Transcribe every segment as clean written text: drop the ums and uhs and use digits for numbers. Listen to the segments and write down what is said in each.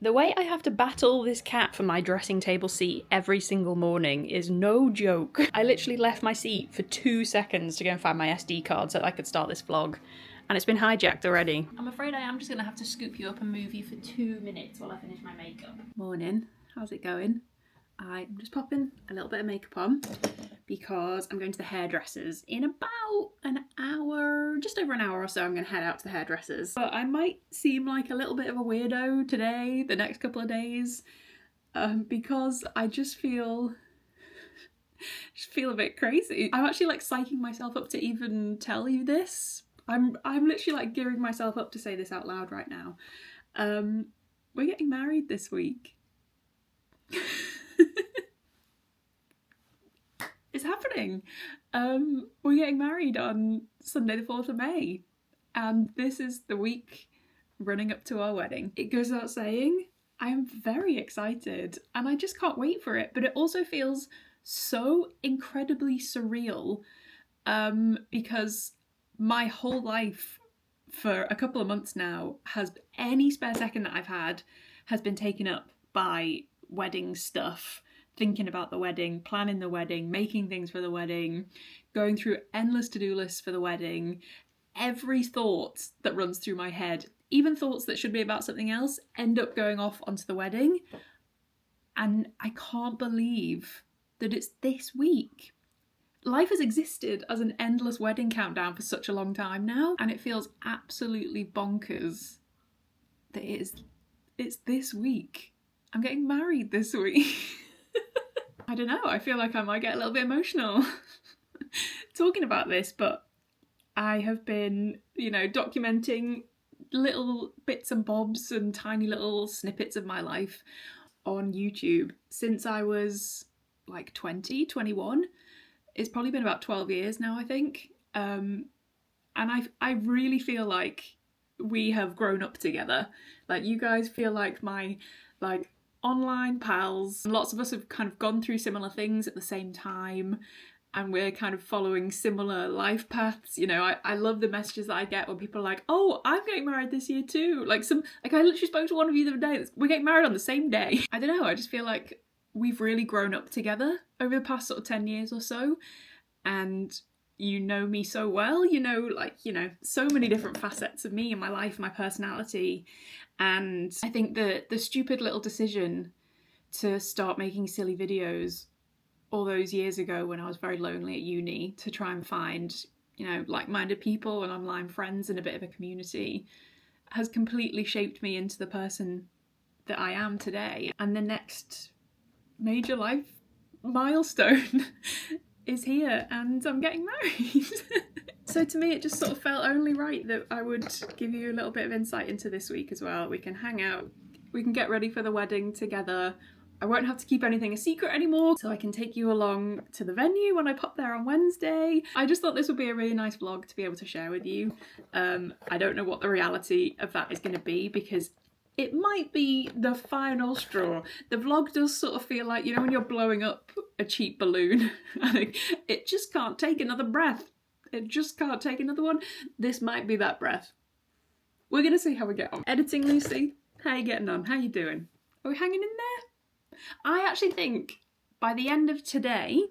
The way I have to battle this cat for my dressing table seat every single morning is no joke. I literally left my seat for 2 seconds to go and find my SD card so that I could start this vlog, and it's been hijacked already. I'm afraid I am just gonna have to scoop you up and move you for 2 minutes while I finish my makeup. Morning, how's it going? I'm just popping a little bit of makeup on because I'm going to the hairdressers in about an hour, just over an hour or so. I'm going to head out to the hairdressers. But I might seem like a little bit of a weirdo today, the next couple of days, because I just feel a bit crazy. I'm actually like psyching myself up to even tell you this. I'm literally like gearing myself up to say this out loud right now. We're getting married this week. It's happening. We're getting married on Sunday the 4th of May, and this is the week running up to our wedding. It goes without saying, I'm very excited and I just can't wait for it, but it also feels so incredibly surreal because my whole life for a couple of months now has, any spare second that I've had has been taken up by wedding stuff. Thinking about the wedding, planning the wedding, making things for the wedding, going through endless to-do lists for the wedding. Every thought that runs through my head, even thoughts that should be about something else, end up going off onto the wedding. And I can't believe that it's this week. Life has existed as an endless wedding countdown for such a long time now, and it feels absolutely bonkers that it's this week. I'm getting married this week. I don't know, I feel like I might get a little bit emotional talking about this, but I have been, documenting little bits and bobs and tiny little snippets of my life on YouTube since I was like 20, 21. It's probably been about 12 years now, I think. And I really feel like we have grown up together. Like, you guys feel like my, online pals. Lots of us have kind of gone through similar things at the same time, and we're kind of following similar life paths. I love the messages that I get when people are like, oh, I'm getting married this year too. I literally spoke to one of you the other day. We're getting married on the same day. I don't know, I just feel like we've really grown up together over the past sort of 10 years or so, and you know me so well, so many different facets of me and my life, my personality. And I think the stupid little decision to start making silly videos all those years ago when I was very lonely at uni to try and find, like-minded people and online friends and a bit of a community has completely shaped me into the person that I am today. And the next major life milestone is here, and I'm getting married. So to me, it just sort of felt only right that I would give you a little bit of insight into this week as well. We can hang out, we can get ready for the wedding together. I won't have to keep anything a secret anymore, so I can take you along to the venue when I pop there on Wednesday. I just thought this would be a really nice vlog to be able to share with you. I don't know what the reality of that is going to be, because it might be the final straw. The vlog does sort of feel like, when you're blowing up a cheap balloon and it just can't take another breath. It just can't take another one. This might be that breath. We're gonna see how we get on. Editing Lucy, how you getting on? How you doing? Are we hanging in there? I actually think by the end of today,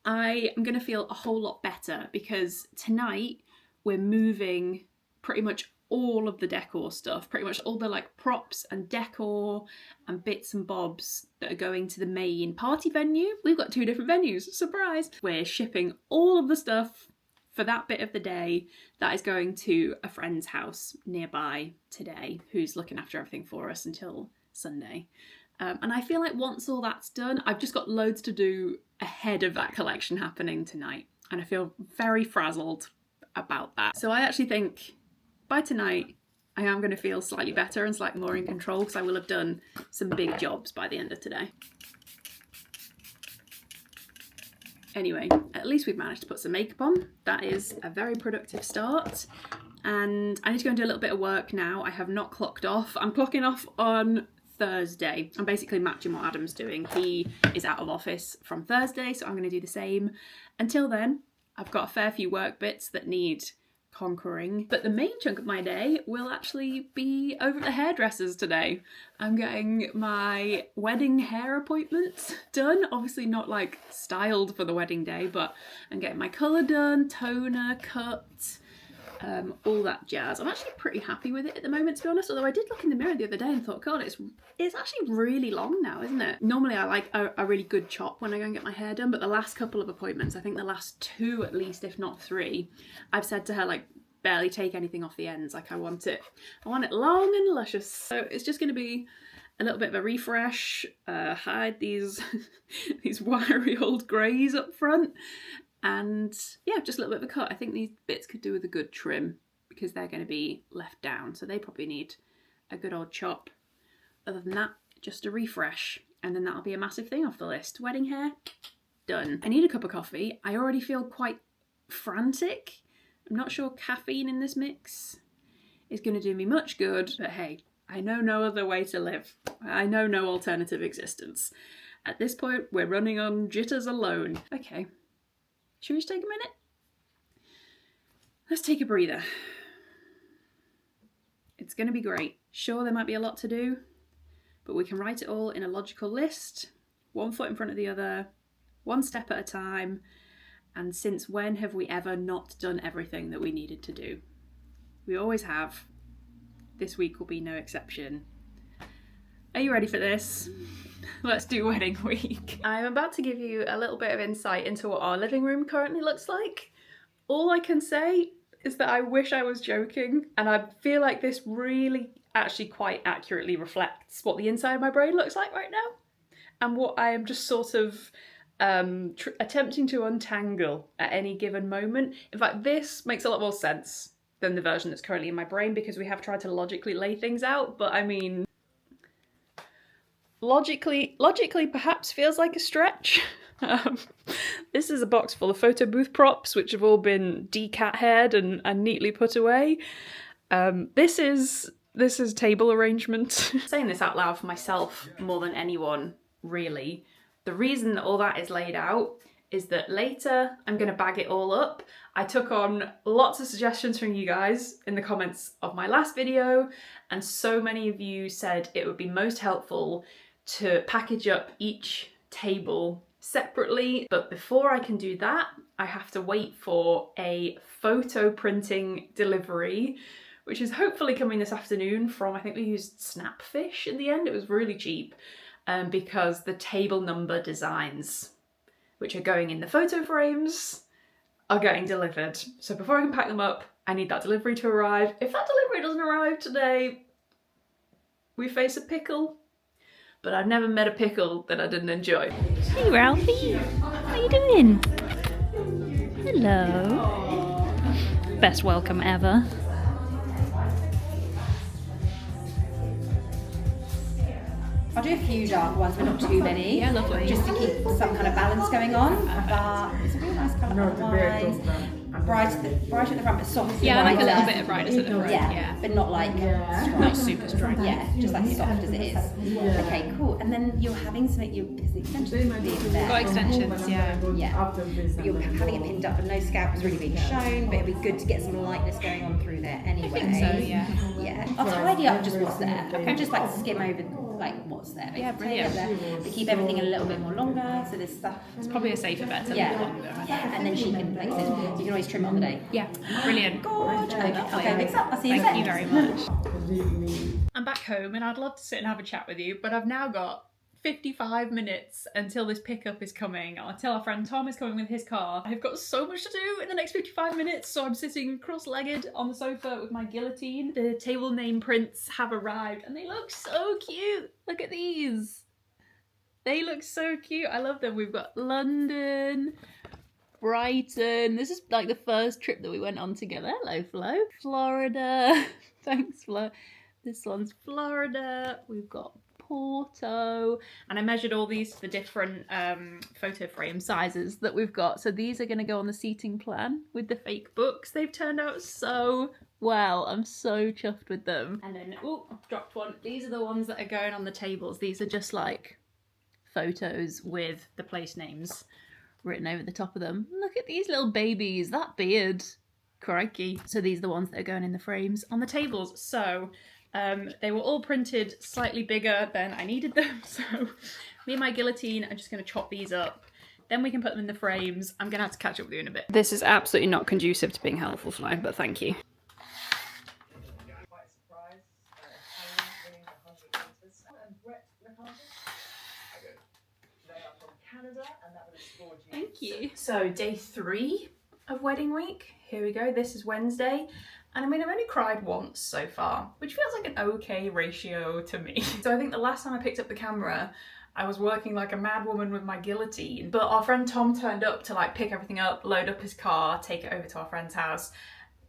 I am gonna feel a whole lot better, because tonight we're moving pretty much all of the decor stuff, pretty much all the props and decor and bits and bobs that are going to the main party venue. We've got 2 different venues, surprise! We're shipping all of the stuff for that bit of the day that is going to a friend's house nearby today, who's looking after everything for us until Sunday. And I feel like once all that's done, I've just got loads to do ahead of that collection happening tonight, and I feel very frazzled about that. So I actually think by tonight, I am going to feel slightly better and slightly more in control, because I will have done some big jobs by the end of today. Anyway, at least we've managed to put some makeup on. That is a very productive start. And I need to go and do a little bit of work now. I have not clocked off. I'm clocking off on Thursday. I'm basically matching what Adam's doing. He is out of office from Thursday, so I'm going to do the same. Until then, I've got a fair few work bits that need conquering. But the main chunk of my day will actually be over at the hairdressers today. I'm getting my wedding hair appointment done. Obviously not like styled for the wedding day, but I'm getting my colour done, toner, cut, all that jazz. I'm actually pretty happy with it at the moment, to be honest, although I did look in the mirror the other day and thought, God, it's actually really long now, isn't it? Normally I like a really good chop when I go and get my hair done, but the last couple of appointments, I think the last 2 at least, if not 3, I've said to her, like, barely take anything off the ends. Like, I want it long and luscious. So it's just going to be a little bit of a refresh, hide these these wiry old greys up front, and yeah, just a little bit of a cut. I think these bits could do with a good trim because they're going to be left down, so they probably need a good old chop. Other than that, just a refresh, and then that'll be a massive thing off the list. Wedding hair, done. I need a cup of coffee. I already feel quite frantic. I'm not sure caffeine in this mix is going to do me much good, but hey, I know no other way to live. I know no alternative existence. At this point, we're running on jitters alone. Okay. Should we just take a minute? Let's take a breather. It's going to be great. Sure, there might be a lot to do, but we can write it all in a logical list, one foot in front of the other, one step at a time. And since when have we ever not done everything that we needed to do? We always have. This week will be no exception. Are you ready for this? Let's do wedding week. I'm about to give you a little bit of insight into what our living room currently looks like. All I can say is that I wish I was joking, and I feel like this really actually quite accurately reflects what the inside of my brain looks like right now, and what I am just sort of attempting to untangle at any given moment. In fact, this makes a lot more sense than the version that's currently in my brain, because we have tried to logically lay things out, but I mean, logically perhaps feels like a stretch. This is a box full of photo booth props, which have all been decat haired and neatly put away. This is table arrangement. Saying this out loud for myself more than anyone, really. The reason that all that is laid out is that later I'm going to bag it all up. I took on lots of suggestions from you guys in the comments of my last video, and so many of you said it would be most helpful to package up each table separately. But before I can do that, I have to wait for a photo printing delivery, which is hopefully coming this afternoon from, I think we used Snapfish in the end. It was really cheap, because the table number designs, which are going in the photo frames, are getting delivered. So before I can pack them up, I need that delivery to arrive. If that delivery doesn't arrive today, we face a pickle. But I've never met a pickle that I didn't enjoy. Hey Ralphie, how you doing? Hello. Best welcome ever. I'll do a few dark ones, but not too many. Yeah, lovely. Just to keep some kind of balance going on. But it's a really nice colour otherwise. Bright at the front, but soft. Yeah, like a little lighter. bit of brightness at the front. Yeah, but not like strong. Not super strong. Yeah, just like soft as it is. Okay, cool. And then you're having something, because the extensions will be there. Got extensions, yeah. Yeah. But you're having it pinned up, but no scalp is really being shown, but it'd be good to get some lightness going on through there anyway. I think so, yeah. Yeah. I'll tidy up just what's there. Okay. Just like skim over like what's there. Yeah, brilliant. But keep everything a little bit more longer, so there's stuff. It's probably a safer bet to Yeah. leave it longer. Yeah, and then she can place it. You can always trim it on the day. Yeah, brilliant. Gorgeous. Okay, mix up. I'll see you Thank then. you very much. I'm back home and I'd love to sit and have a chat with you, but I've now got 55 minutes until this pickup is coming, until our friend Tom is coming with his car. I've got so much to do in the next 55 minutes, so I'm sitting cross-legged on the sofa with my guillotine. The table name prints have arrived and they look so cute. Look at these. They look so cute. I love them. We've got London, Brighton. This is like the first trip that we went on together. Hello, Flo. Florida. Thanks, Flo. This one's Florida. We've got Porto, and I measured all these for different photo frame sizes that we've got. So these are going to go on the seating plan with the fake books. They've turned out so well. I'm so chuffed with them. And then, oh, I've dropped one. These are the ones that are going on the tables. These are just like photos with the place names written over the top of them. Look at these little babies. That beard Crikey. So these are the ones that are going in the frames on the tables. So they were all printed slightly bigger than I needed them. So me and my guillotine are just going to chop these up. Then we can put them in the frames. I'm going to have to catch up with you in a bit. This is absolutely not conducive to being helpful tonight, but thank you. Thank you. So day 3 of wedding week. Here we go. This is Wednesday. And I mean, I've only cried once so far, which feels like an okay ratio to me. So I think the last time I picked up the camera, I was working like a mad woman with my guillotine. But our friend Tom turned up to like pick everything up, load up his car, take it over to our friend's house.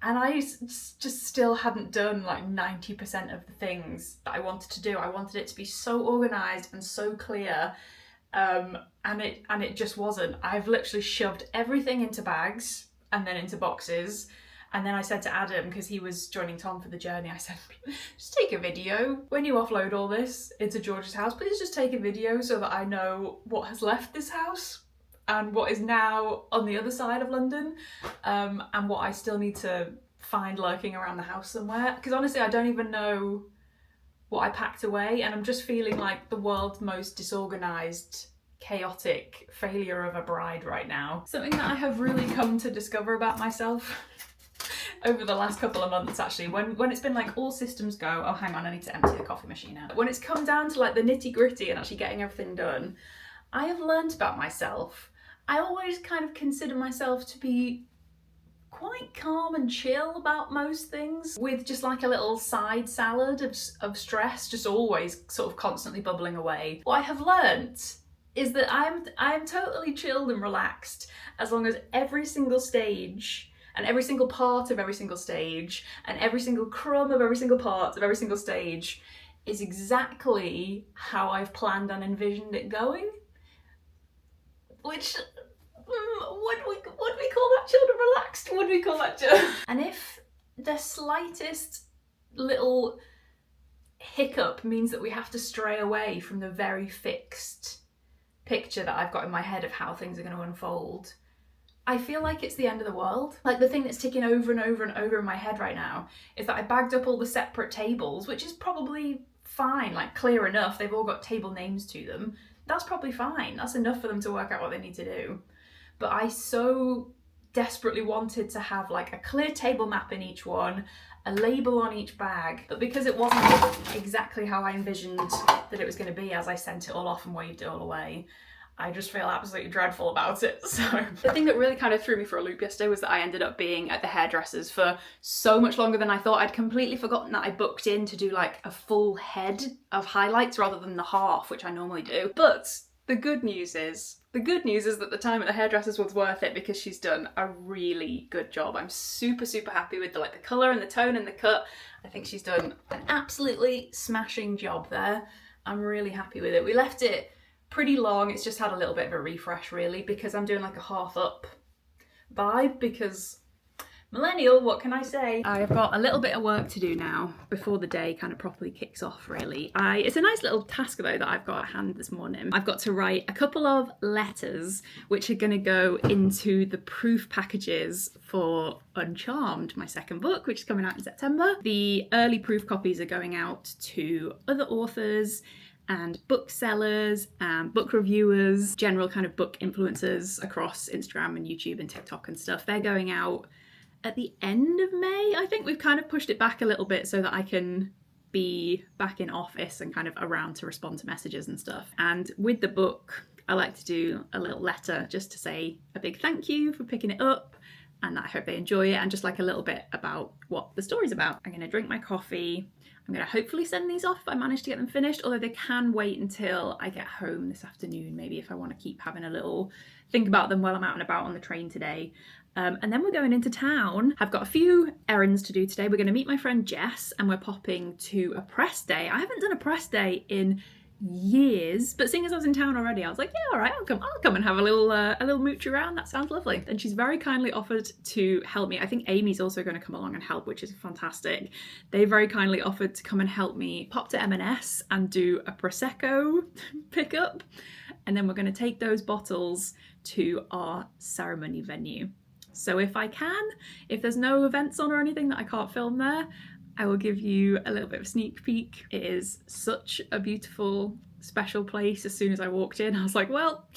And I just still hadn't done like 90% of the things that I wanted to do. I wanted it to be so organised and so clear. And it just wasn't. I've literally shoved everything into bags and then into boxes. And then I said to Adam, because he was joining Tom for the journey, I said, just take a video. When you offload all this into George's house, please just take a video so that I know what has left this house and what is now on the other side of London, and what I still need to find lurking around the house somewhere. Because honestly, I don't even know what I packed away, and I'm just feeling like the world's most disorganised, chaotic failure of a bride right now. Something that I have really come to discover about myself over the last couple of months, actually, when it's been like all systems go, oh hang on, I need to empty the coffee machine out. When it's come down to like the nitty gritty and actually getting everything done, I have learnt about myself. I always kind of consider myself to be quite calm and chill about most things, with just like a little side salad of stress just always sort of constantly bubbling away. What I have learnt is that I am totally chilled and relaxed as long as every single stage and every single part of every single stage and every single crumb of every single part of every single stage is exactly how I've planned and envisioned it going. Which, would we call that chilled and relaxed? Would we call that chilled? And if the slightest little hiccup means that we have to stray away from the very fixed picture that I've got in my head of how things are going to unfold, I feel like it's the end of the world. Like, the thing that's ticking over and over and over in my head right now is that I bagged up all the separate tables, which is probably fine, like clear enough. They've all got table names to them. That's probably fine. That's enough for them to work out what they need to do. But I so desperately wanted to have like a clear table map in each one, a label on each bag, but because it wasn't exactly how I envisioned that it was going to be as I sent it all off and waved it all away, I just feel absolutely dreadful about it. So the thing that really kind of threw me for a loop yesterday was that I ended up being at the hairdresser's for so much longer than I thought. I'd completely forgotten that I booked in to do like a full head of highlights rather than the half, which I normally do. But the good news is that the time at the hairdresser's was worth it, because she's done a really good job. I'm super, super happy with the colour and the tone and the cut. I think she's done an absolutely smashing job there. I'm really happy with it. We left it pretty long. It's just had a little bit of a refresh really, because I'm doing like a half up vibe, because millennial, what can I say? I've got a little bit of work to do now before the day kind of properly kicks off really. It's a nice little task though that I've got at hand this morning. I've got to write a couple of letters which are going to go into the proof packages for Uncharmed, my second book, which is coming out in September. The early proof copies are going out to other authors and booksellers and book reviewers, general kind of book influencers across Instagram and YouTube and TikTok and stuff. They're going out at the end of May. I think we've kind of pushed it back a little bit so that I can be back in office and kind of around to respond to messages and stuff. And with the book, I like to do a little letter just to say a big thank you for picking it up, and that I hope they enjoy it, and just like a little bit about what the story's about. I'm going to drink my coffee. I'm going to hopefully send these off if I manage to get them finished, although they can wait until I get home this afternoon, maybe, if I want to keep having a little think about them while I'm out and about on the train today. And then we're going into town. I've got a few errands to do today. We're going to meet my friend Jess, and we're popping to a press day. I haven't done a press day in years, but seeing as I was in town already, I was like, yeah, all right, I'll come and have a little mooch around. That sounds lovely. And she's very kindly offered to help me. I think Amy's also going to come along and help, which is fantastic. They very kindly offered to come and help me pop to M&S and do a Prosecco pickup, and then we're going to take those bottles to our ceremony venue. So if I can, if there's no events on or anything that I can't film there, I will give you a little bit of a sneak peek. It is such a beautiful, special place. As soon as I walked in, I was like, well,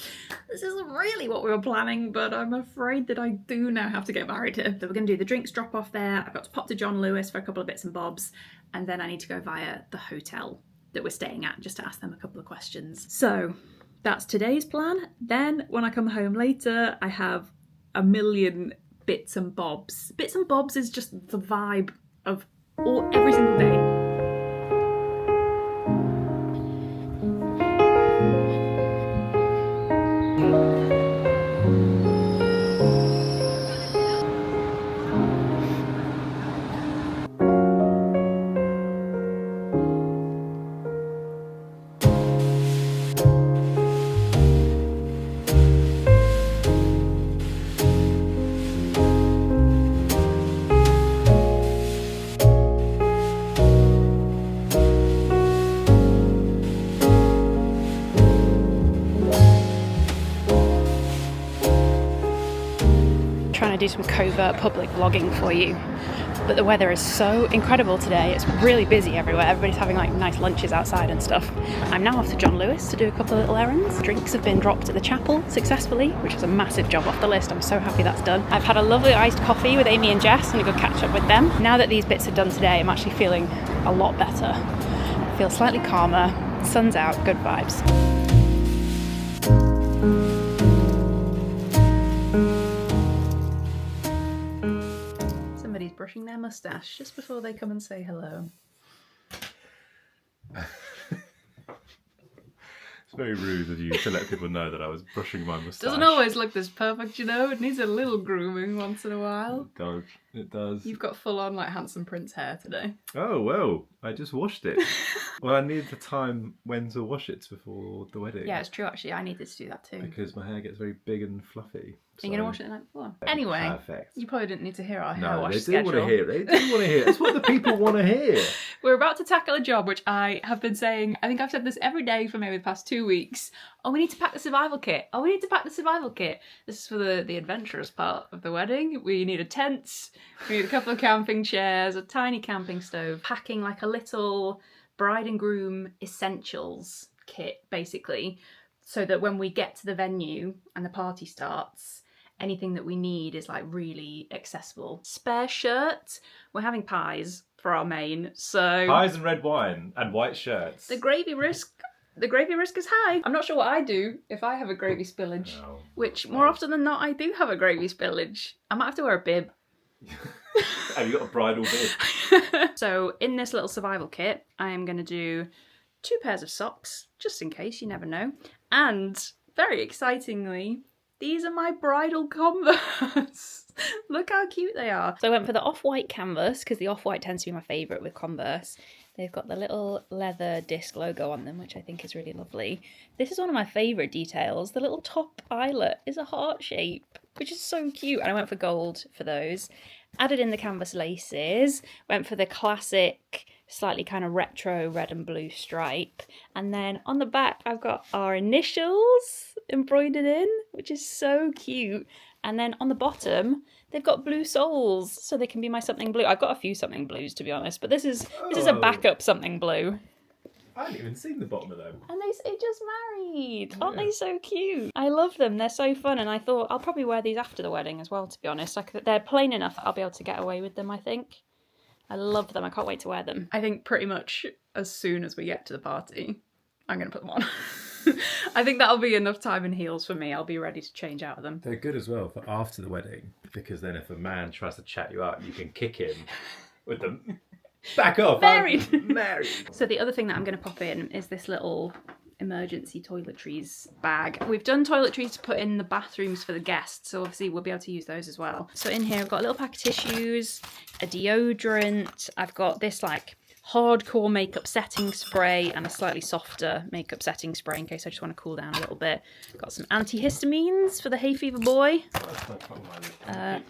this isn't really what we were planning, but I'm afraid that I do now have to get married here. So we're going to do the drinks drop off there. I've got to pop to John Lewis for a couple of bits and bobs, and then I need to go via the hotel that we're staying at just to ask them a couple of questions. So that's today's plan. Then when I come home later, I have a million bits and bobs. Bits and bobs is just the vibe of every single day. Trying to do some covert public vlogging for you, but the weather is so incredible today. It's really busy everywhere. Everybody's having like nice lunches outside and stuff. I'm now off to John Lewis to do a couple of little errands. Drinks have been dropped at the chapel successfully, which is a massive job off the list. I'm so happy that's done. I've had a lovely iced coffee with Amy and Jess and a good catch up with them. Now that these bits are done today, I'm actually feeling a lot better. I feel slightly calmer, sun's out, good vibes. Somebody's brushing their moustache just before they come and say hello. It's very rude of you to let people know that I was brushing my moustache. Doesn't always look this perfect, you know. It needs a little grooming once in a while. It does. It does. You've got full on like Handsome Prince hair today. Oh, well, I just washed it. Well, I need the time when to wash it before the wedding. Yeah, it's true actually. I needed to do that too. Because my hair gets very big and fluffy. Are you going to wash it the night before? Anyway, perfect. You probably didn't need to hear our hair No, wash they schedule. do want to hear it. They do want to hear it. It's what the people want to hear. We're about to tackle a job which I have been saying, I think I've said this every day for maybe the past 2 weeks. Oh, we need to pack the survival kit. Oh, we need to pack the survival kit. This is for the adventurous part of the wedding. We need a tent, we need a couple of camping chairs, a tiny camping stove, packing like a little bride and groom essentials kit, basically, so that when we get to the venue and the party starts, anything that we need is like really accessible. Spare shirt. We're having pies for our main, so Pies and red wine and white shirts. the gravy risk is high. I'm not sure what I do if I have a gravy spillage, No. which more often than not I do have a gravy spillage. I might have to wear a bib. Have you got a bridal bib? So in this little survival kit, I am going to do 2 pairs of socks, just in case, you never know. And very excitingly, these are my bridal Converse. Look how cute they are. So I went for the off-white canvas because the off-white tends to be my favourite with Converse. They've got the little leather disc logo on them, which I think is really lovely. This is one of my favourite details. The little top eyelet is a heart shape, which is so cute. And I went for gold for those. Added in the canvas laces. Went for the classic, slightly kind of retro red and blue stripe. And then on the back, I've got our initials embroidered in, which is so cute. And then on the bottom, they've got blue soles, so they can be my something blue. I've got a few something blues, to be honest, but this is a backup something blue. I haven't even seen the bottom of them. And they just married. Aren't they so cute? I love them. They're so fun, and I thought I'll probably wear these after the wedding as well, to be honest. They're plain enough that I'll be able to get away with them, I think. I love them. I can't wait to wear them. I think pretty much as soon as we get to the party, I'm going to put them on. I think that'll be enough time in heels for me. I'll be ready to change out of them. They're good as well for after the wedding, because then if a man tries to chat you up, you can kick him with them. Back off! Married. I'm married. So the other thing that I'm going to pop in is this little emergency toiletries bag. We've done toiletries to put in the bathrooms for the guests, so obviously we'll be able to use those as well. So in here I've got a little pack of tissues, a deodorant, I've got this like hardcore makeup setting spray and a slightly softer makeup setting spray in case I just want to cool down a little bit. Got some antihistamines for the hay fever boy,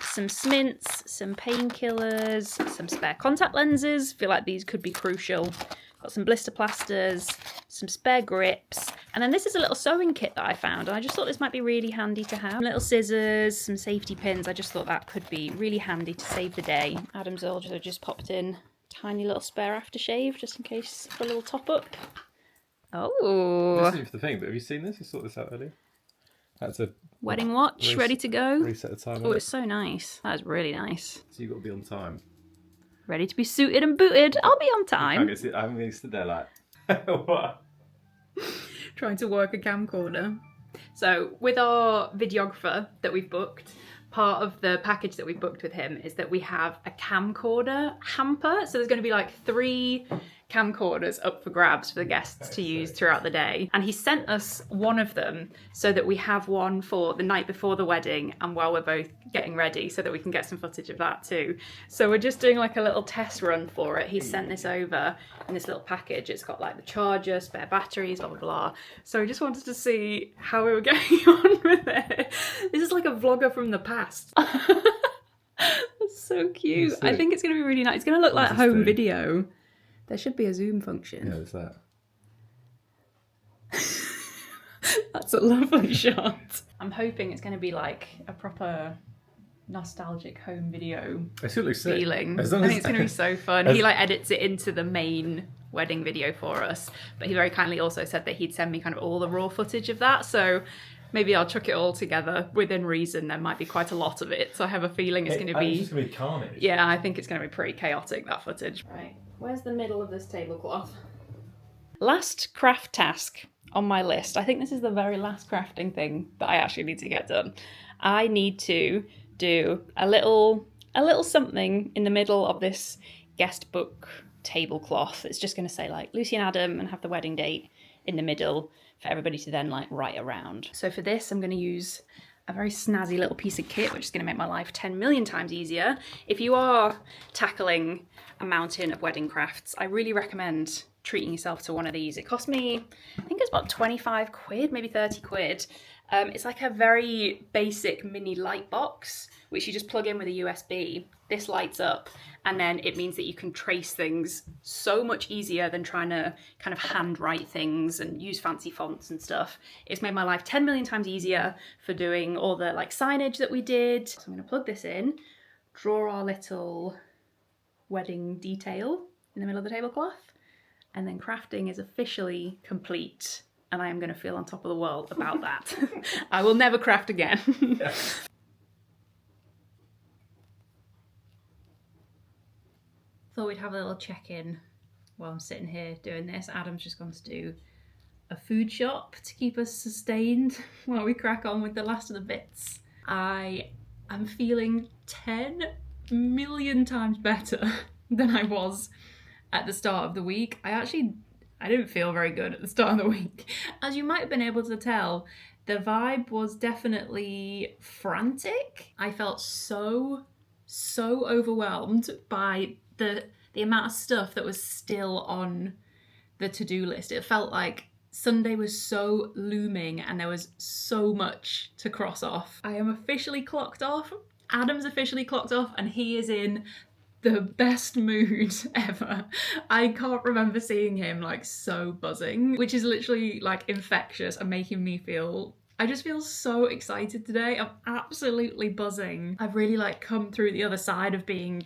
some smints, some painkillers, some spare contact lenses. Feel like these could be crucial. Got some blister plasters, some spare grips, And then this is a little sewing kit that I found, and I just thought this might be really handy to have. Little scissors, some safety pins. I just thought that could be really handy to save the day. Adam's also just popped in tiny little spare aftershave just in case for a little top up. Oh, This is the thing, but have you seen this? You sorted this out earlier. That's a wedding watch ready to go. reset the time. Oh, it's so nice. That is really nice. So you've got to be on time. Ready to be suited and booted. I'll be on time. I'm going to sit there like, what? Trying to work a camcorder. So with our videographer that we've booked, part of the package that we've booked with him is that we have a camcorder hamper. So there's going to be like 3 camcorders up for grabs for the guests to use throughout the day. And he sent us one of them so that we have one for the night before the wedding and while we're both getting ready so that we can get some footage of that too. So we're just doing like a little test run for it. He sent this over in this little package. It's got like the charger, spare batteries, blah, blah, blah. So we just wanted to see how we were getting on with it. This is like a vlogger from the past. That's so cute. I think it's going to be really nice. It's going to look like home video. There should be a zoom function. Yeah, there's that. That's a lovely shot. I'm hoping it's going to be like a proper nostalgic home video It still looks sick. feeling. As I long think as- it's going to be so fun. He like edits it into the main wedding video for us, but he very kindly also said that he'd send me kind of all the raw footage of that. So maybe I'll chuck it all together within reason. There might be quite a lot of it, so I have a feeling it's going to It's be. just going to be carnage. Yeah, I think it's going to be pretty chaotic, that footage. Right, where's the middle of this tablecloth? Last craft task on my list. I think this is the very last crafting thing that I actually need to get done. I need to do a little something in the middle of this guest book tablecloth. It's just going to say like Lucy and Adam and have the wedding date in the middle for everybody to then like write around. So for this, I'm going to use a very snazzy little piece of kit, which is going to make my life 10 million times easier. If you are tackling a mountain of wedding crafts, I really recommend treating yourself to one of these. It cost me, I think it's about 25 quid, maybe 30 quid. It's like a very basic mini light box, which you just plug in with a USB. This lights up, and then it means that you can trace things so much easier than trying to kind of handwrite things and use fancy fonts and stuff. It's made my life 10 million times easier for doing all the like signage that we did. So I'm going to plug this in, draw our little wedding detail in the middle of the tablecloth, and then crafting is officially complete. And I am going to feel on top of the world about that. I will never craft again. Thought we'd have a little check-in while I'm sitting here doing this. Adam's just gone to do a food shop to keep us sustained while we crack on with the last of the bits. I am feeling 10 million times better than I was at the start of the week. I didn't feel very good at the start of the week. As you might have been able to tell, the vibe was definitely frantic. I felt so overwhelmed by the amount of stuff that was still on the to-do list. It felt like Sunday was so looming and there was so much to cross off. I am officially clocked off. Adam's officially clocked off, and he is in the best mood ever. I can't remember seeing him like so buzzing, which is literally like infectious and making me feel, I just feel so excited today. I'm absolutely buzzing. I've really like come through the other side of being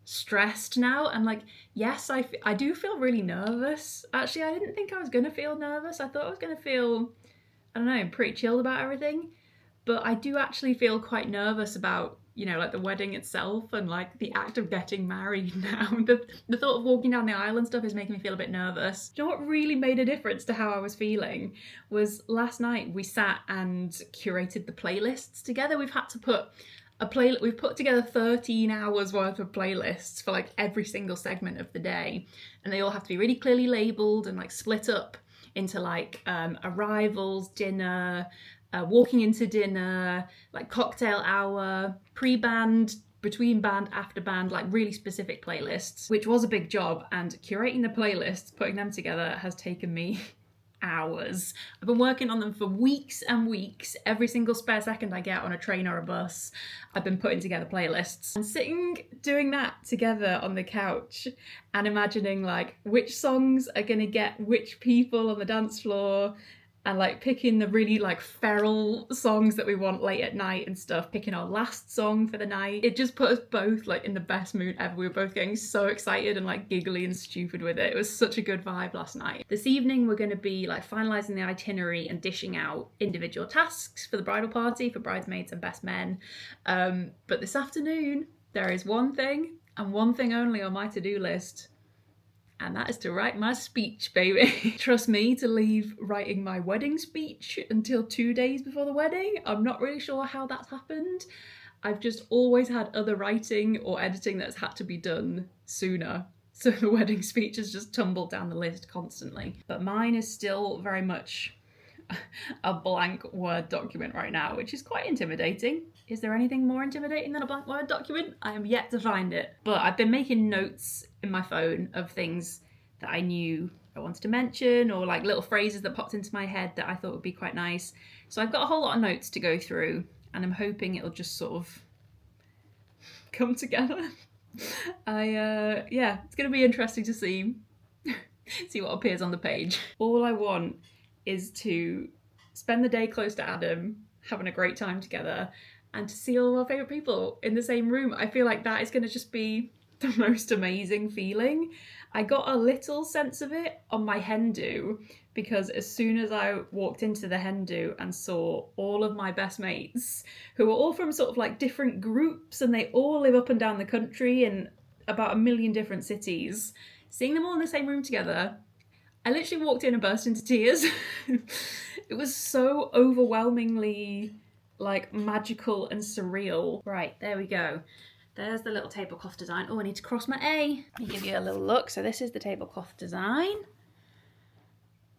stressed now, and like, yes, I do feel really nervous. Actually, I didn't think I was gonna feel nervous. I thought I was gonna feel, I don't know, pretty chilled about everything, but I do actually feel quite nervous about, you know, like the wedding itself and like the act of getting married now. The thought of walking down the aisle and stuff is making me feel a bit nervous. Do you know what really made a difference to how I was feeling was last night we sat and curated the playlists together. We've had to put we've put together 13 hours worth of playlists for like every single segment of the day, and they all have to be really clearly labelled and like split up into like arrivals, dinner, walking into dinner, like cocktail hour, pre-band, between band, after band, like really specific playlists, which was a big job. And curating the playlists, putting them together has taken me hours. I've been working on them for weeks and weeks. Every single spare second I get on a train or a bus, I've been putting together playlists. And sitting doing that together on the couch and imagining like which songs are gonna get which people on the dance floor, and like picking the really like feral songs that we want late at night and stuff, picking our last song for the night. It just put us both like in the best mood ever. We were both getting so excited and like giggly and stupid with it. It was such a good vibe last night. This evening we're going to be like finalising the itinerary and dishing out individual tasks for the bridal party for bridesmaids and best men. But this afternoon there is one thing and one thing only on my to-do list. And that is to write my speech, baby. Trust me to leave writing my wedding speech until 2 days before the wedding. I'm not really sure how that's happened. I've just always had other writing or editing that's had to be done sooner. So the wedding speech has just tumbled down the list constantly. But mine is still very much a blank Word document right now, which is quite intimidating. Is there anything more intimidating than a blank Word document? I am yet to find it. But I've been making notes in my phone of things that I knew I wanted to mention, or like little phrases that popped into my head that I thought would be quite nice. So I've got a whole lot of notes to go through, and I'm hoping it'll just sort of come together. Yeah, it's gonna be interesting to see what appears on the page. All I want is to spend the day close to Adam, having a great time together, and to see all of our favourite people in the same room. I feel like that is going to just be the most amazing feeling. I got a little sense of it on my hen do, because as soon as I walked into the hen do and saw all of my best mates, who were all from sort of like different groups, and they all live up and down the country in about 1 million different cities, seeing them all in the same room together, I literally walked in and burst into tears. It was so overwhelmingly like magical and surreal. Right, there we go. There's the little tablecloth design. Oh, I need to cross my A. Let me give you a little look. So this is the tablecloth design.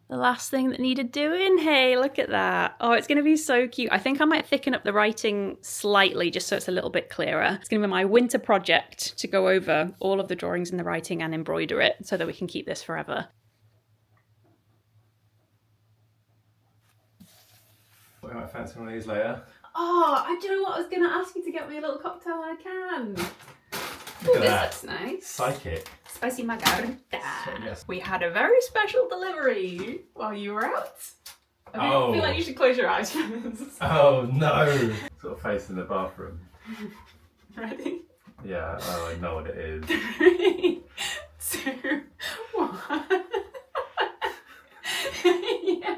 The last thing that needed doing. Hey, look at that. Oh, it's going to be so cute. I think I might thicken up the writing slightly just so it's a little bit clearer. It's going to be my winter project to go over all of the drawings and the writing and embroider it so that we can keep this forever. What might fancy one of these later? Oh, I don't know what I was going to ask you to get me a little cocktail in a can. Look at This that. looks nice. Psychic. Spicy margarita. Yes. We had a very special delivery while you were out. I feel like you should close your eyes for this. Oh no! Sort of facing the bathroom. Ready? Yeah, oh, I know what it is. 3, 2, 1. Yeah.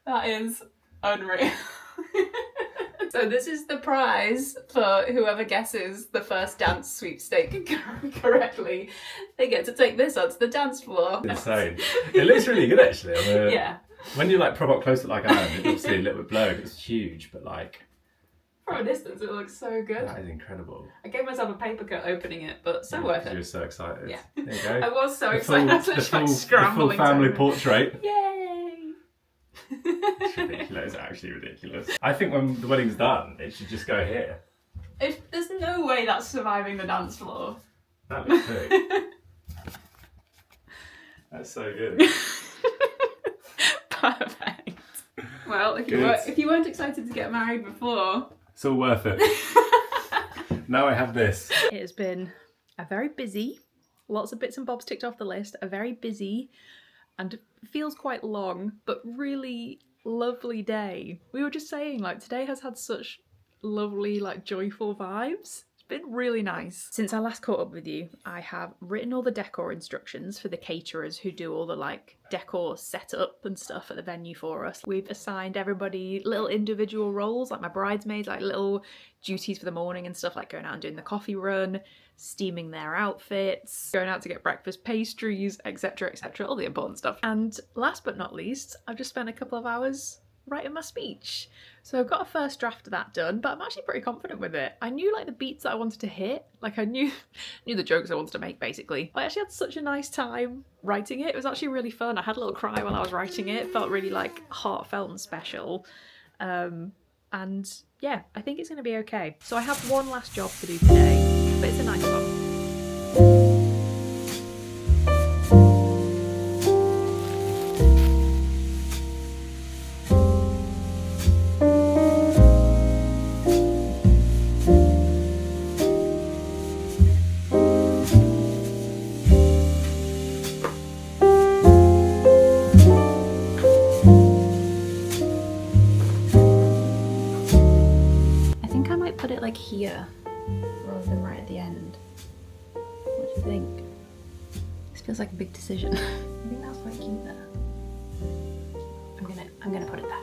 That is unreal. So this is the prize for whoever guesses the first dance sweepstake correctly. They get to take this onto the dance floor. Insane. It looks really good actually. Yeah. When you like prop up close like I am, it's obviously a little bit blurred. It's huge, but like From a distance, it looks so good. that is incredible. I gave myself a paper cut opening it, but so worth You were it. so excited. Yeah. There you go. I was so The excited. I was full, the literally full, scrambling. the full family to- portrait. Yay! It's ridiculous. It's actually ridiculous. I think when the wedding's done, it should just go here. If there's no way that's surviving the dance floor. That looks big. That's so good. Perfect. Well, Good. if you weren't excited to get married before, It's all worth it. Now I have this. it has been a very busy, lots of bits and bobs ticked off the list, a very busy and feels quite long, but really lovely day. We were just saying, like, today has had such lovely, like, joyful vibes. It's been really nice. Since I last caught up with you, I have written all the decor instructions for the caterers who do all the, like, decor setup and stuff at the venue for us. We've assigned everybody little individual roles, like my bridesmaids, like little duties for the morning and stuff, like going out and doing the coffee run, steaming their outfits, going out to get breakfast pastries, etc, etc, all the important stuff. And last but not least, I've just spent a couple of hours writing my speech. So I've got a first draft of that done, but I'm actually pretty confident with it. I knew like the beats that I wanted to hit, like I knew the jokes I wanted to make basically. I actually had such a nice time writing it. It was actually really fun. I had a little cry while I was writing it. It felt really like heartfelt and special. And yeah, I think it's going to be okay. So I have one last job to do today, but it's a nice one. end. What do you think? This feels like a big decision. I think that's quite cute there. I'm gonna put it there.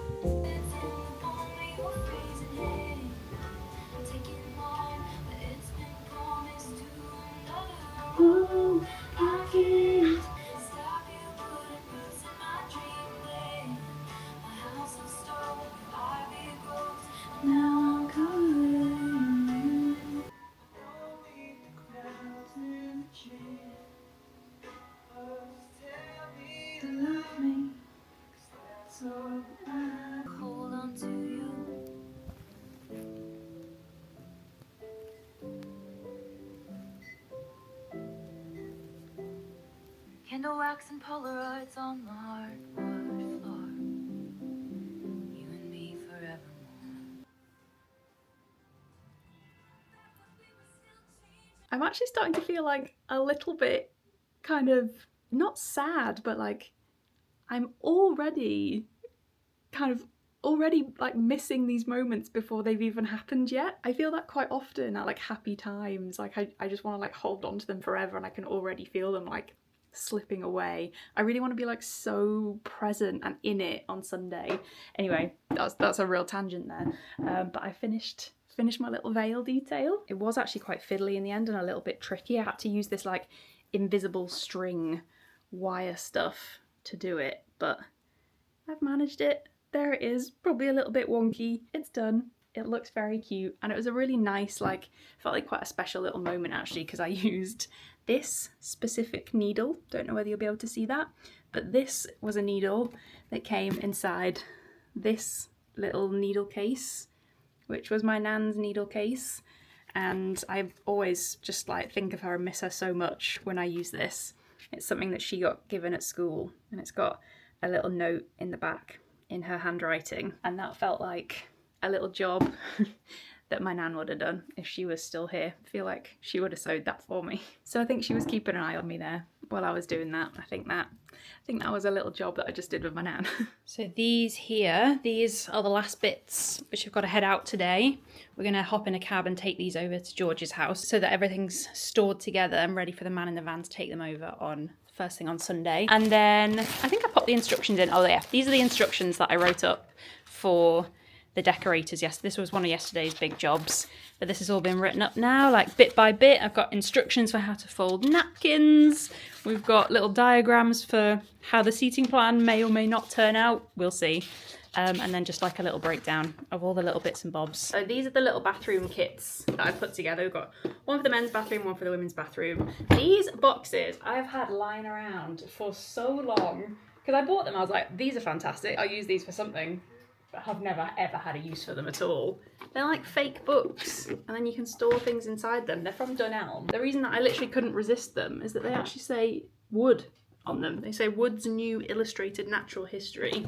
Candle wax and Polaroids on the hardwood floor. You and me forevermore. I'm actually starting to feel like a little bit kind of not sad, but like I'm already like missing these moments before they've even happened yet. I feel that quite often at like happy times. Like I just want to like hold on to them forever, and I can already feel them like slipping away. I really want to be like so present and in it on Sunday. Anyway, that's a real tangent there. But I finished my little veil detail. It was actually quite fiddly in the end and a little bit tricky. I had to use this like invisible string wire stuff to do it, but I've managed it. There it is, probably a little bit wonky. It's done. It looks very cute, and it was a really nice, like, felt like quite a special little moment actually, because I used this specific needle. Don't know whether you'll be able to see that, but this was a needle that came inside this little needle case, which was my nan's needle case, and I always just like think of her and miss her so much when I use this. It's something that she got given at school, and it's got a little note in the back in her handwriting, and that felt like a little job that my nan would have done if she was still here. I feel like she would have sewed that for me. So I think she was keeping an eye on me there while I was doing that. I think that was a little job that I just did with my nan. So these are the last bits which have got to head out today. We're going to hop in a cab and take these over to George's house so that everything's stored together and ready for the man in the van to take them over on first thing on Sunday. And then I think I popped the instructions in. Oh yeah, these are the instructions that I wrote up for the decorators. Yes, this was one of yesterday's big jobs, but this has all been written up now, like bit by bit. I've got instructions for how to fold napkins. We've got little diagrams for how the seating plan may or may not turn out. We'll see. And then just like a little breakdown of all the little bits and bobs. So these are the little bathroom kits that I've put together. We've got one for the men's bathroom, one for the women's bathroom. These boxes I've had lying around for so long because I bought them. I was like, these are fantastic. I'll use these for something. But I've never ever had a use for them at all. They're like fake books, and then you can store things inside them. They're from Dunelm. The reason that I literally couldn't resist them is that they actually say Wood on them. They say Wood's New Illustrated Natural History.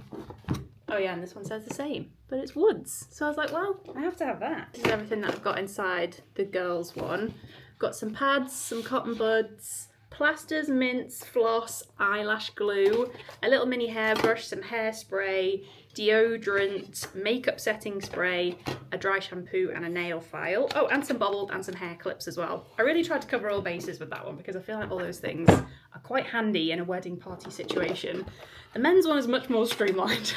Oh yeah, and this one says the same, but it's Woods. So I was like, well, I have to have that. This is everything that I've got inside the girls' one. Got some pads, some cotton buds, plasters, mints, floss, eyelash glue, a little mini hairbrush, some hairspray, deodorant, makeup setting spray, a dry shampoo and a nail file. Oh, and some bobbles and some hair clips as well. I really tried to cover all bases with that one because I feel like all those things are quite handy in a wedding party situation. The men's one is much more streamlined.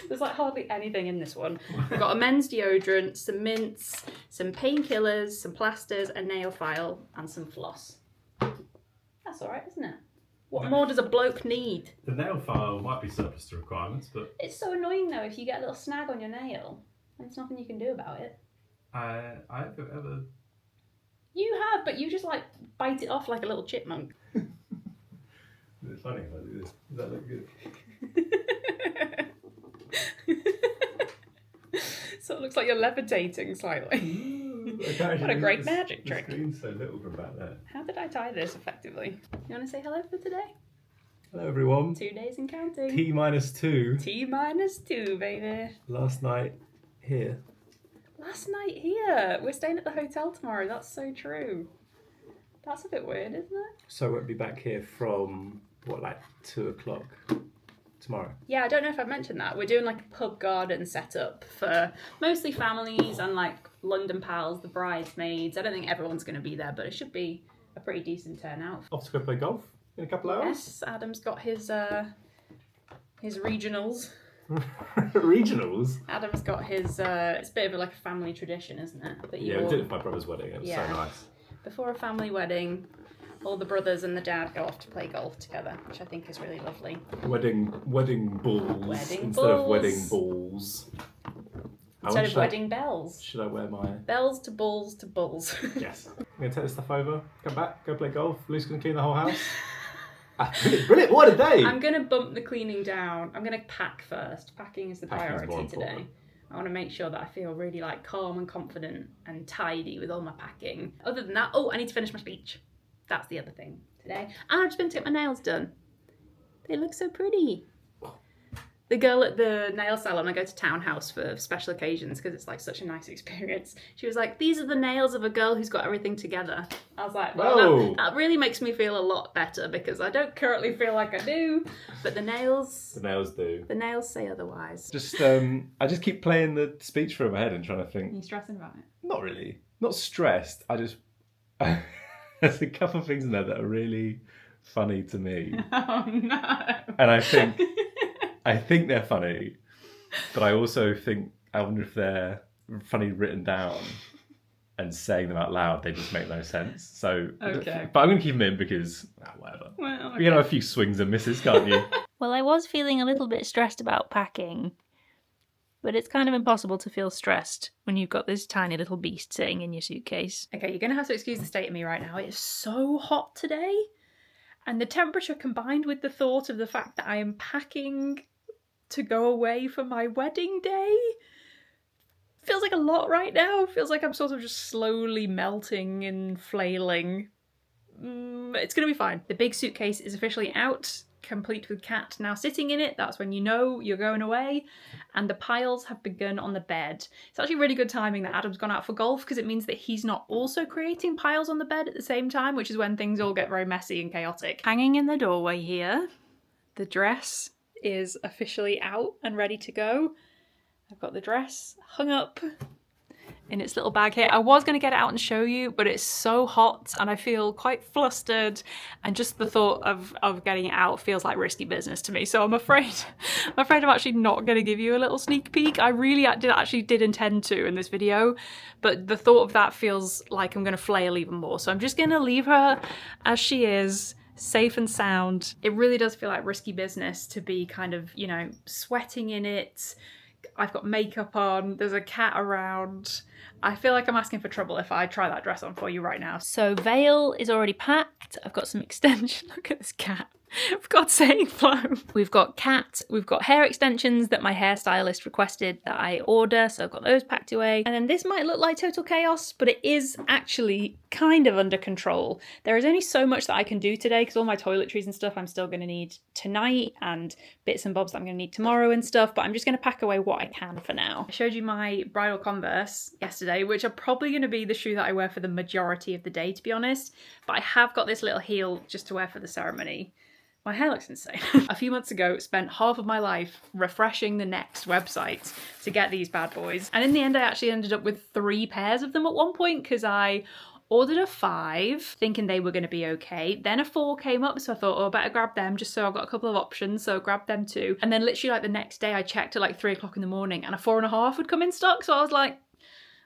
There's like hardly anything in this one. We've got a men's deodorant, some mints, some painkillers, some plasters, a nail file and some floss. That's alright, isn't it? What more does a bloke need? The nail file might be surplus to requirements, but... It's so annoying though if you get a little snag on your nail. There's nothing you can do about it. I haven't ever... You have, but you just like bite it off like a little chipmunk. It's funny if I do this. Does that look good? So it looks like you're levitating slightly. What a great magic trick. The screen's so little from back there. How did I tie this effectively? You want to say hello for today? Hello everyone. 2 days and counting. T-2. T-2, baby. Last night here. Last night here. We're staying at the hotel tomorrow. That's so true. That's a bit weird, isn't it? So I won't be back here from, what, like 2 o'clock tomorrow. Yeah, I don't know if I've mentioned that. We're doing like a pub garden setup for mostly families and like London pals, the bridesmaids. I don't think everyone's going to be there, but it should be a pretty decent turnout. Off to go play golf in a couple of hours. Yes, Adam's got his regionals. Regionals? Adam's got his, it's a bit of like a family tradition, isn't it? That Yeah, we did it for my brother's wedding. It was so nice. Before a family wedding, all the brothers and the dad go off to play golf together, which I think is really lovely. Wedding balls instead of wedding balls. Instead of wedding bells. Should I wear my... Bells to balls to bulls. Yes. I'm going to take this stuff over, come back, go play golf. Luke's going to clean the whole house. Brilliant, what a day! I'm going to bump the cleaning down. I'm going to pack first. Packing is the priority today. I want to make sure that I feel really like calm and confident and tidy with all my packing. Other than that, I need to finish my speech. That's the other thing today. And I've just been to get my nails done. They look so pretty. The girl at the nail salon, I go to Townhouse for special occasions because it's like such a nice experience. She was like, these are the nails of a girl who's got everything together. I was like, well, that really makes me feel a lot better because I don't currently feel like I do, but the nails... The nails do. The nails say otherwise. Just, I just keep playing the speech through my head and trying to think. Are you stressing about it? Not really. Not stressed. I just... There's a couple of things in there that are really funny to me. Oh, no. And I think they're funny, but I also think, I wonder if they're funny written down and saying them out loud, they just make no sense. So, okay. But I'm going to keep them in because, whatever. Well, okay. You can have a few swings and misses, can't you? Well, I was feeling a little bit stressed about packing, but it's kind of impossible to feel stressed when you've got this tiny little beast sitting in your suitcase. Okay, you're going to have to excuse the state of me right now. It is so hot today, and the temperature combined with the thought of the fact that I am packing to go away for my wedding day feels like a lot right now. Feels like I'm sort of just slowly melting and flailing. It's gonna be fine. The big suitcase is officially out, complete with Cat now sitting in it. That's when you know you're going away. And the piles have begun on the bed. It's actually really good timing that Adam's gone out for golf because it means that he's not also creating piles on the bed at the same time, which is when things all get very messy and chaotic. Hanging in the doorway here, the dress is officially out and ready to go. I've got the dress hung up in its little bag here. I was going to get it out and show you, but it's so hot and I feel quite flustered, and just the thought of getting it out feels like risky business to me. So I'm afraid I'm actually not going to give you a little sneak peek. I really actually did intend to in this video, but the thought of that feels like I'm going to flail even more. So I'm just going to leave her as she is, safe and sound. It really does feel like risky business to be kind of, you know, sweating in it. I've got makeup on, there's a cat around. I feel like I'm asking for trouble if I try that dress on for you right now. So veil is already packed. I've got some extension. Look at this cat. For God's sake, Flo. We've got Cat, we've got hair extensions that my hairstylist requested that I order, so I've got those packed away. And then this might look like total chaos, but it is actually kind of under control. There is only so much that I can do today because all my toiletries and stuff I'm still going to need tonight, and bits and bobs that I'm going to need tomorrow and stuff, but I'm just going to pack away what I can for now. I showed you my bridal Converse yesterday, which are probably going to be the shoe that I wear for the majority of the day, to be honest, but I have got this little heel just to wear for the ceremony. My hair looks insane. A few months ago, spent half of my life refreshing the Next website to get these bad boys. And in the end, I actually ended up with 3 pairs of them at one point because I ordered a 5, thinking they were going to be okay. Then a 4 came up, so I thought, oh, I better grab them just so I've got a couple of options. So I grabbed them too. And then literally like the next day, I checked at like 3 o'clock in the morning and a 4.5 would come in stock. So I was like,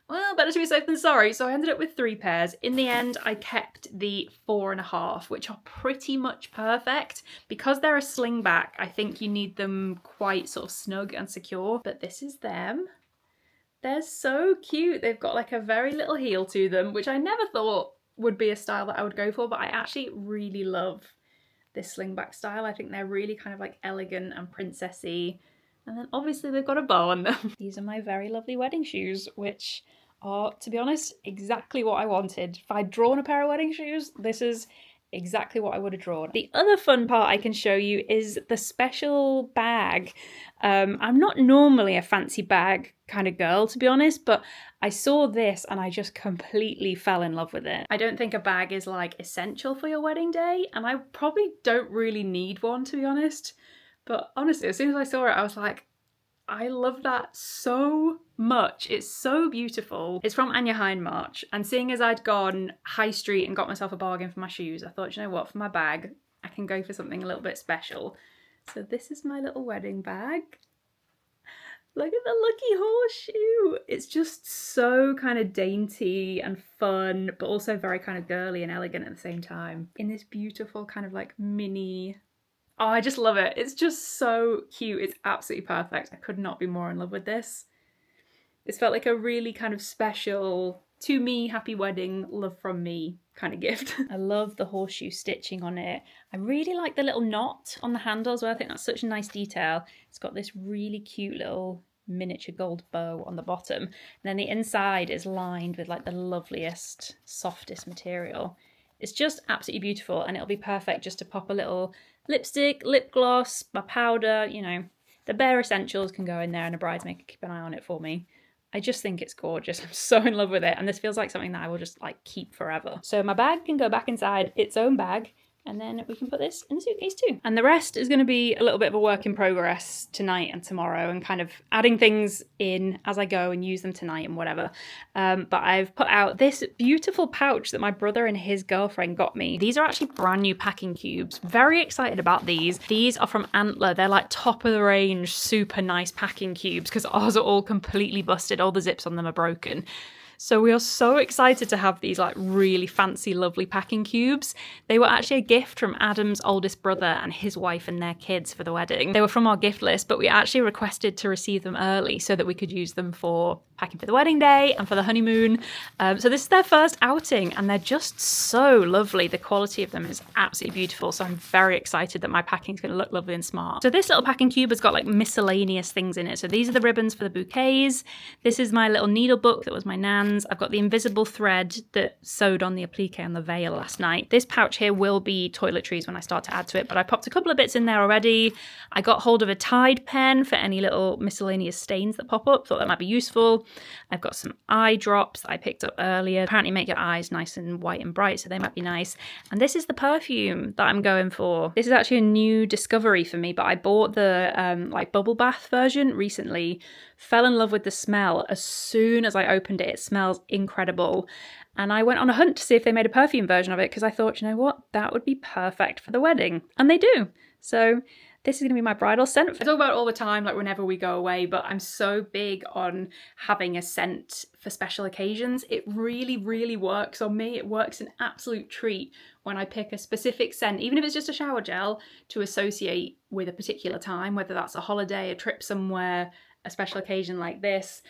well, better to be safe than sorry. So I ended up with 3 pairs. In the end, I kept the 4.5, which are pretty much perfect. Because they're a slingback, I think you need them quite sort of snug and secure. But this is them. They're so cute. They've got like a very little heel to them, which I never thought would be a style that I would go for, but I actually really love this slingback style. I think they're really kind of like elegant and princessy. And then obviously they've got a bow on them. These are my very lovely wedding shoes, which are, to be honest, exactly what I wanted. If I'd drawn a pair of wedding shoes, this is exactly what I would have drawn. The other fun part I can show you is the special bag. I'm not normally a fancy bag kind of girl, to be honest, but I saw this and I just completely fell in love with it. I don't think a bag is like essential for your wedding day, and I probably don't really need one, to be honest. But honestly, as soon as I saw it, I was like, I love that so much. It's so beautiful. It's from Anya Hindmarch, and seeing as I'd gone high street and got myself a bargain for my shoes, I thought, you know what, for my bag, I can go for something a little bit special. So this is my little wedding bag. Look at the lucky horseshoe. It's just so kind of dainty and fun, but also very kind of girly and elegant at the same time. In this beautiful kind of like mini... Oh, I just love it. It's just so cute. It's absolutely perfect. I could not be more in love with this. This felt like a really kind of special, to me, happy wedding, love from me kind of gift. I love the horseshoe stitching on it. I really like the little knot on the handle as well. I think that's such a nice detail. It's got this really cute little miniature gold bow on the bottom. And then the inside is lined with like the loveliest, softest material. It's just absolutely beautiful, and it'll be perfect just to pop a little lipstick, lip gloss, my powder, you know, the bare essentials can go in there, and a bridesmaid can keep an eye on it for me. I just think it's gorgeous. I'm so in love with it, and this feels like something that I will just like keep forever. So my bag can go back inside its own bag, and then we can put this in the suitcase too. And the rest is going to be a little bit of a work in progress tonight and tomorrow, and kind of adding things in as I go and use them tonight and whatever. But I've put out this beautiful pouch that my brother and his girlfriend got me. These are actually brand new packing cubes. Very excited about these. These are from Antler. They're like top of the range, super nice packing cubes, because ours are all completely busted. All the zips on them are broken. So we are so excited to have these like really fancy, lovely packing cubes. They were actually a gift from Adam's oldest brother and his wife and their kids for the wedding. They were from our gift list, but we actually requested to receive them early so that we could use them for packing for the wedding day and for the honeymoon. So this is their first outing, and they're just so lovely. The quality of them is absolutely beautiful. So I'm very excited that my packing is going to look lovely and smart. So this little packing cube has got like miscellaneous things in it. So these are the ribbons for the bouquets. This is my little needle book that was my nan's. I've got the invisible thread that sewed on the applique on the veil last night. This pouch here will be toiletries when I start to add to it, but I popped a couple of bits in there already. I got hold of a Tide pen for any little miscellaneous stains that pop up. Thought that might be useful. I've got some eye drops that I picked up earlier. Apparently make your eyes nice and white and bright, so they might be nice. And this is the perfume that I'm going for. This is actually a new discovery for me, but I bought the like bubble bath version recently. Fell in love with the smell. As soon as I opened it, it smells incredible. And I went on a hunt to see if they made a perfume version of it, because I thought, you know what, that would be perfect for the wedding. And they do. So this is going to be my bridal scent. I talk about it all the time, like whenever we go away, but I'm so big on having a scent for special occasions. It really, really works on me. It works an absolute treat when I pick a specific scent, even if it's just a shower gel, to associate with a particular time, whether that's a holiday, a trip somewhere, a special occasion like this.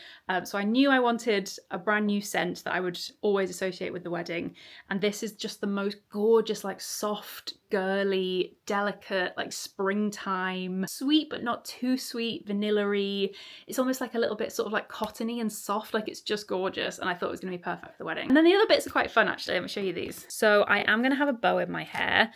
So I knew I wanted a brand new scent that I would always associate with the wedding. And this is just the most gorgeous, like soft, girly, delicate, like springtime, sweet but not too sweet, vanilla-y. It's almost like a little bit sort of like cottony and soft, like it's just gorgeous. And I thought it was gonna be perfect for the wedding. And then the other bits are quite fun actually. Let me show you these. So I am gonna have a bow in my hair.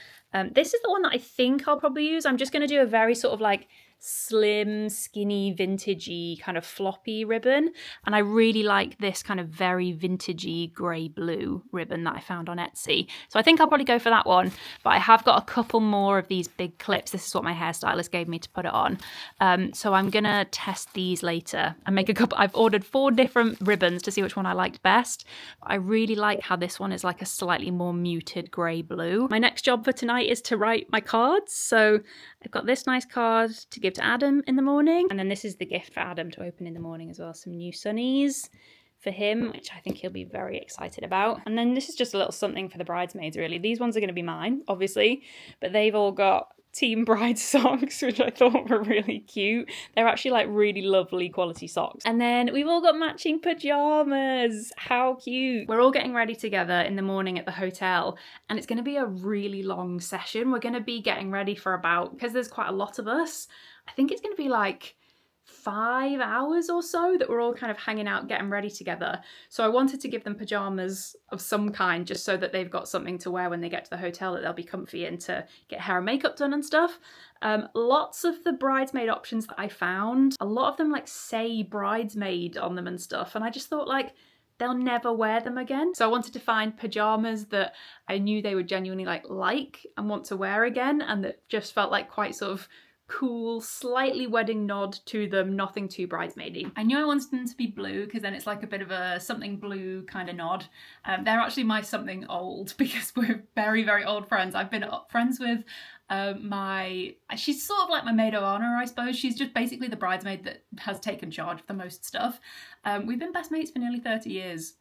This is the one that I think I'll probably use. I'm just gonna do a very sort of like slim, skinny, vintagey kind of floppy ribbon. And I really like this kind of very vintagey grey blue ribbon that I found on Etsy. So I think I'll probably go for that one, but I have got a couple more of these big clips. This is what my hairstylist gave me to put it on. So I'm gonna test these later and make a couple. I've ordered 4 different ribbons to see which one I liked best. I really like how this one is like a slightly more muted grey blue. My next job for tonight is to write my cards. So I've got this nice card to give to Adam in the morning, and then this is the gift for Adam to open in the morning as well. Some new sunnies for him, which I think he'll be very excited about. And then this is just a little something for the bridesmaids really. These ones are going to be mine, obviously, but they've all got Team Bride socks, which I thought were really cute. They're actually like really lovely quality socks. And then we've all got matching pajamas. How cute. We're all getting ready together in the morning at the hotel, and it's going to be a really long session. We're going to be getting ready for about, because there's quite a lot of us, I think it's going to be like 5 hours or so that we're all kind of hanging out getting ready together. So I wanted to give them pajamas of some kind, just so that they've got something to wear when they get to the hotel that they'll be comfy in to get hair and makeup done and stuff. Lots of the bridesmaid options that I found, a lot of them like say bridesmaid on them and stuff, and I just thought like they'll never wear them again. So I wanted to find pajamas that I knew they would genuinely like and want to wear again, and that just felt like quite sort of cool, slightly wedding nod to them, nothing too bridesmaidy. I knew I wanted them to be blue because then it's like a bit of a something blue kind of nod. They're actually my something old because we're very, very old friends. I've been friends with she's sort of like my maid of honor, I suppose. She's just basically the bridesmaid that has taken charge of the most stuff. We've been best mates for nearly 30 years.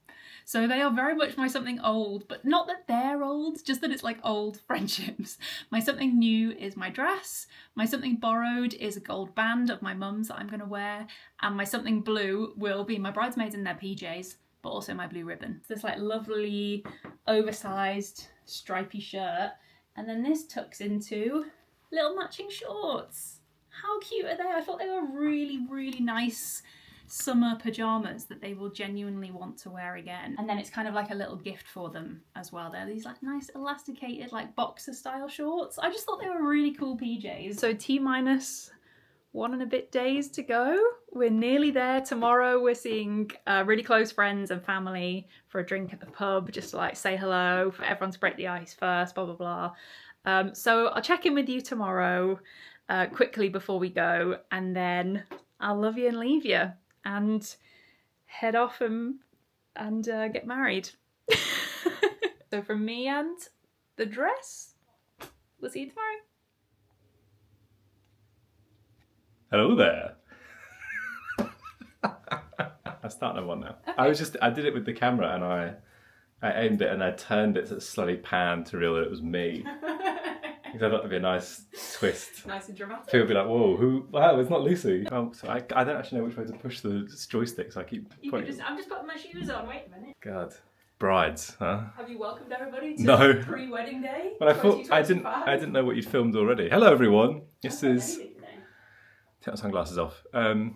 So they are very much my something old, but not that they're old, just that it's like old friendships. My something new is my dress. My something borrowed is a gold band of my mum's that I'm going to wear. And my something blue will be my bridesmaids in their PJs, but also my blue ribbon. It's this like lovely oversized stripy shirt. And then this tucks into little matching shorts. How cute are they? I thought they were really, really nice summer pajamas that they will genuinely want to wear again. And then it's kind of like a little gift for them as well. They're these like nice elasticated like boxer style shorts. I just thought they were really cool PJs. So T-minus 1 and a bit days to go. We're nearly there. Tomorrow we're seeing really close friends and family for a drink at the pub, just to like say hello, for everyone to break the ice first, blah, blah, blah. So I'll check in with you tomorrow quickly before we go, and then I'll love you and leave you and head off and get married. So from me and the dress, we'll see you tomorrow. Hello there. I'm starting on one now. Okay. I did it with the camera and I aimed it and I turned it so it slowly panned to reveal that it was me. Because I thought it'd be a nice twist. Nice and dramatic. People would be like, whoa, who? Wow, it's not Lucy. Oh, so I don't actually know which way to push the joystick, so I keep pointing. I'm just putting my shoes on, wait a minute. God. Brides, huh? Have you welcomed everybody to pre-wedding day? But I thought I didn't know what you'd filmed already. Hello everyone. This is take my sunglasses off. Oh,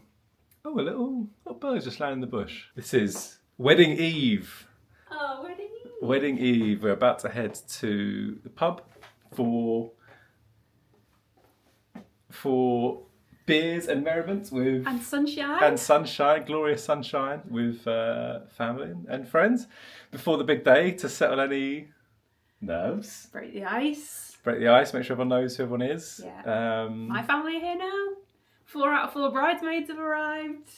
a little bird just landing in the bush. This is wedding eve. Oh, wedding eve. Wedding eve. We're about to head to the pub for beers and merriments with sunshine, glorious sunshine with family and friends before the big day to settle any nerves. Break the ice. Make sure everyone knows who everyone is. Yeah. My family are here now. 4 out of 4 bridesmaids have arrived.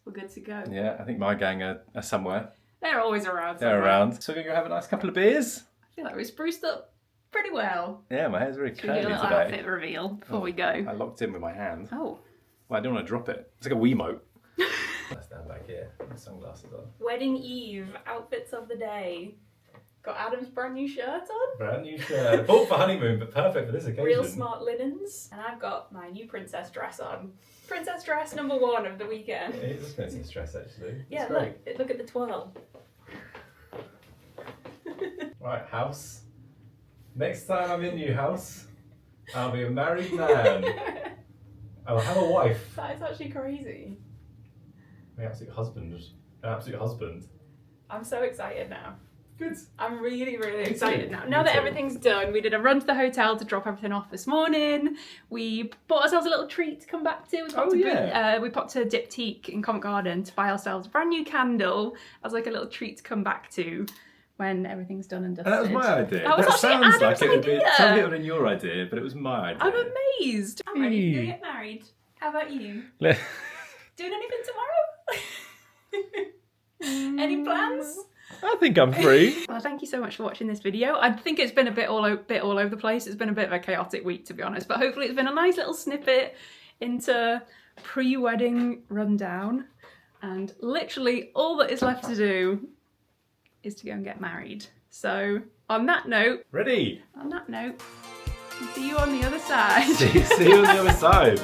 We're good to go. Yeah, I think my gang are somewhere. They're always around. They're around. So we're going to go have a nice couple of beers. I feel like we're spruced up pretty well. Yeah, my hair's very curly today. Should we do a little outfit reveal before we go? I locked in with my hand. Oh. Well, I didn't want to drop it. It's like a Wiimote. Let's stand back here. My sunglasses on. Wedding eve, outfits of the day. Got Adam's brand new shirt on. Brand new shirt. Bought for honeymoon, but perfect for this occasion. Real smart linens. And I've got my new princess dress on. Princess dress number 1 of the weekend. It is a princess dress, actually. Yeah, look at the twirl. Right, house. Next time I'm in your house, I'll be a married man. I will have a wife. That is actually crazy. My absolute husband. I'm so excited now. Good. I'm really, really excited now. Now that everything's done, we did a run to the hotel to drop everything off this morning. We bought ourselves a little treat to come back to. We popped to Diptyque in Covent Garden to buy ourselves a brand new candle as like a little treat to come back to when everything's done and dusted. And that was my idea. That sounds like it would be than your idea, but it was my idea. I'm amazed. I'm ready to go get married. How about you? Doing anything tomorrow? Any plans? I think I'm free. Well, thank you so much for watching this video. I think it's been a bit all over the place. It's been a bit of a chaotic week, to be honest, but hopefully it's been a nice little snippet into pre-wedding rundown. And literally all that is left to do is to go and get married. So on that note, ready. On that note, see you on the other side. See you on the other side.